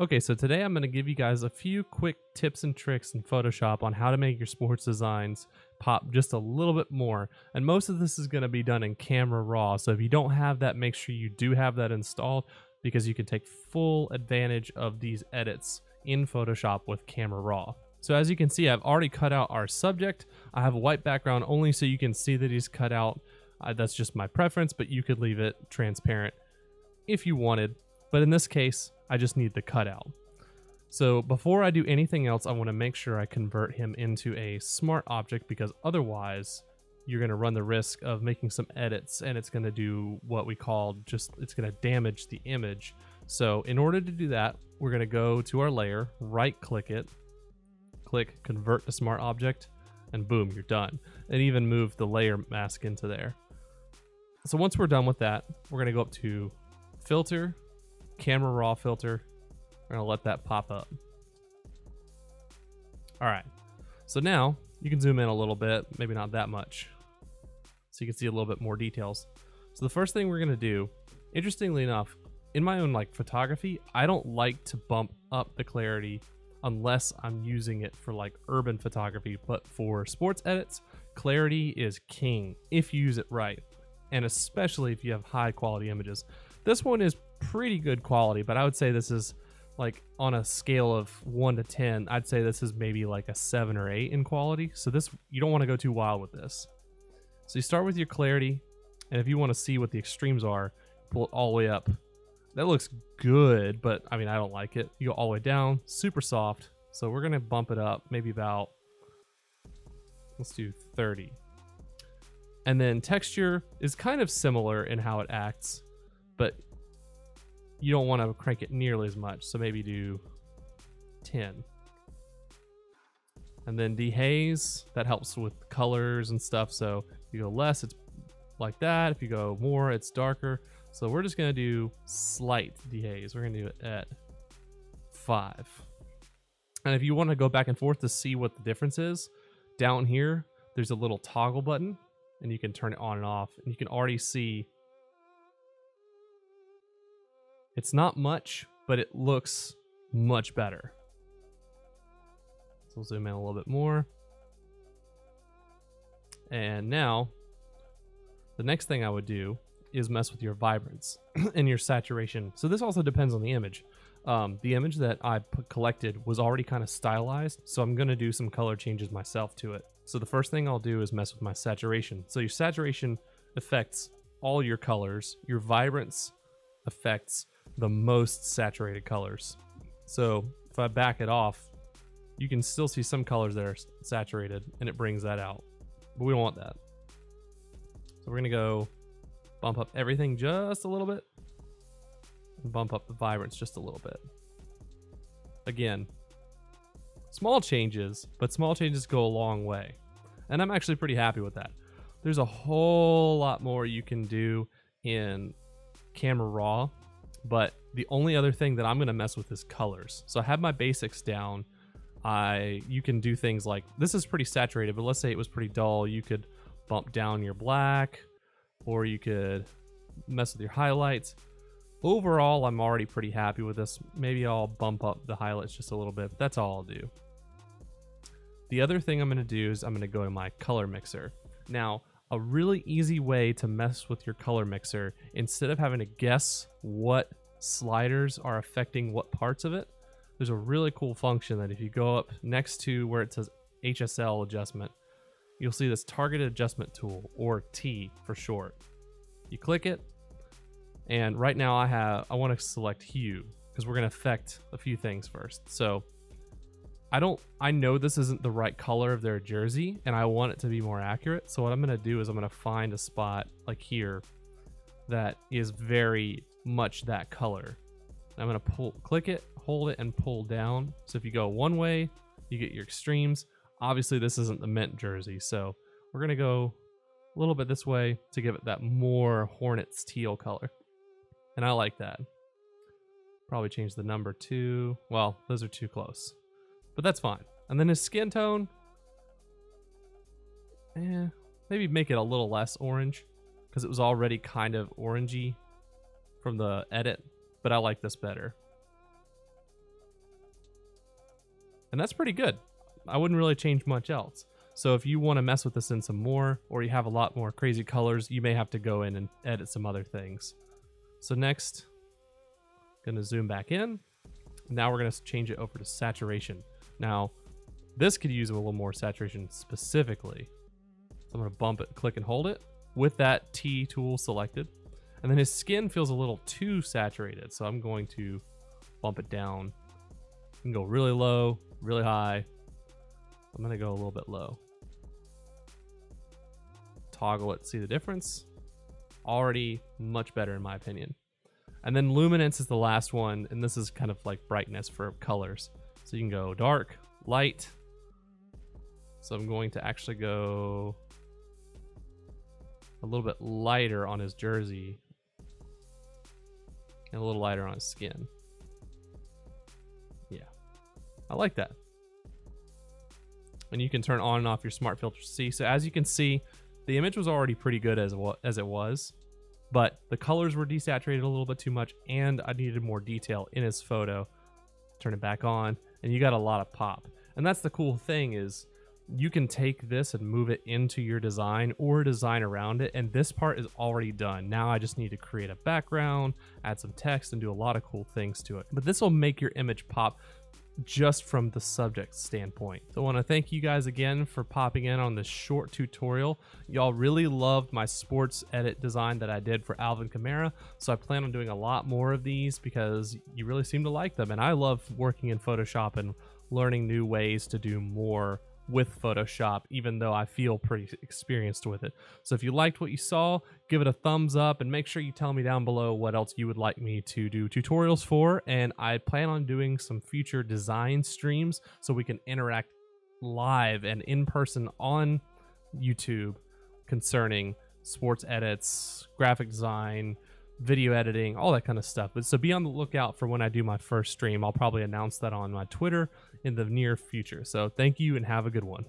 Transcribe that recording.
Okay, so today I'm going to give you guys a few quick tips and tricks in Photoshop on how to make your sports designs pop just a little bit more. And most of this is going to be done in Camera Raw. So if you don't have that, make sure you do have that installed because you can take full advantage of these edits in Photoshop with Camera Raw. So as you can see, I've already cut out our subject. I have a white background only so you can see that he's cut out. That's just my preference, but you could leave it transparent if you wanted. But in this case, I just need the cutout. So before I do anything else, I want to make sure I convert him into a smart object because otherwise you're going to run the risk of making some edits and it's going to do what we call it's going to damage the image. So in order to do that, we're going to go to our layer, right click it, click convert to smart object, and boom, you're done. And even move the layer mask into there. So once we're done with that, we're going to go up to filter, Camera Raw filter. We're gonna let that pop up. All right, so now you can zoom in a little bit, maybe not that much, so you can see a little bit more details. So the first thing we're gonna do, interestingly enough, in my own photography, I don't like to bump up the clarity unless I'm using it for urban photography, but for sports edits, clarity is king if you use it right, and especially if you have high quality images. This one is pretty good quality, but I would say this is on a scale of 1 to 10, I'd say this is maybe a 7 or 8 in quality. So this, you don't want to go too wild with this. So you start with your clarity, and if you want to see what the extremes are, pull it all the way up. That looks good, but I mean, I don't like it. You go all the way down, super soft. So we're gonna bump it up, maybe about, let's do 30. And then texture is kind of similar in how it acts, but you don't want to crank it nearly as much, so maybe do 10. And then dehaze, that helps with colors and stuff, so if you go less, it's like that. If you go more, it's darker. So we're just going to do slight dehaze. We're going to do it at 5. And if you want to go back and forth to see what the difference is, down here, there's a little toggle button, and you can turn it on and off, and you can already see it's not much, but it looks much better. So we'll zoom in a little bit more. And now, the next thing I would do is mess with your vibrance and your saturation. So this also depends on the image. The image that I collected was already kind of stylized, so I'm going to do some color changes myself to it. So the first thing I'll do is mess with my saturation. So your saturation affects all your colors. Your vibrance affects the most saturated colors. So if I back it off, you can still see some colors that are saturated and it brings that out, but we don't want that. So we're gonna go bump up everything just a little bit and bump up the vibrance just a little bit. Again, small changes, but small changes go a long way. And I'm actually pretty happy with that. There's a whole lot more you can do in Camera Raw, but the only other thing that I'm going to mess with is colors. So I have my basics down. You can do things like, this is pretty saturated, but let's say it was pretty dull. You could bump down your black, or you could mess with your highlights. Overall, I'm already pretty happy with this. Maybe I'll bump up the highlights just a little bit, but that's all I'll do. The other thing I'm going to do is I'm going to go to my color mixer. Now, a really easy way to mess with your color mixer, instead of having to guess what sliders are affecting what parts of it, there's a really cool function that if you go up next to where it says HSL adjustment, you'll see this targeted adjustment tool, or T for short. You click it, and right now I want to select hue because we're going to affect a few things first. So I know this isn't the right color of their jersey and I want it to be more accurate. So what I'm going to do is I'm going to find a spot like here that is very much that color. And I'm going to click it, hold it, and pull down. So if you go one way, you get your extremes. Obviously this isn't the mint jersey, so we're going to go a little bit this way to give it that more Hornets teal color. And I like that. Probably change the number to, well, those are too close. But that's fine. And then his skin tone, maybe make it a little less orange because it was already kind of orangey from the edit, but I like this better. And that's pretty good. I wouldn't really change much else. So if you want to mess with this in some more, or you have a lot more crazy colors, you may have to go in and edit some other things. So next, gonna zoom back in. Now we're gonna change it over to saturation. Now, this could use a little more saturation specifically. So I'm gonna bump it, click and hold it with that T tool selected. And then his skin feels a little too saturated. So I'm going to bump it down. You can go really low, really high. I'm gonna go a little bit low. Toggle it, see the difference? Already much better in my opinion. And then luminance is the last one, and this is kind of like brightness for colors. So you can go dark, light. So I'm going to actually go a little bit lighter on his jersey and a little lighter on his skin. Yeah, I like that. And you can turn on and off your smart filters to see. So as you can see, the image was already pretty good as it was, but the colors were desaturated a little bit too much, and I needed more detail in his photo. Turn it back on, and you got a lot of pop. And that's the cool thing, is you can take this and move it into your design or design around it, and this part is already done. Now I just need to create a background, add some text, and do a lot of cool things to it. But this will make your image pop just from the subject standpoint. So I want to thank you guys again for popping in on this short tutorial. Y'all really loved my sports edit design that I did for Alvin Kamara, so I plan on doing a lot more of these because you really seem to like them, and I love working in Photoshop and learning new ways to do more with Photoshop, even though I feel pretty experienced with it. So if you liked what you saw, give it a thumbs up, and make sure you tell me down below what else you would like me to do tutorials for. And I plan on doing some future design streams so we can interact live and in person on YouTube concerning sports edits, graphic design, video editing, all that kind of stuff. But so be on the lookout for when I do my first stream. I'll probably announce that on my Twitter in the near future. So thank you and have a good one.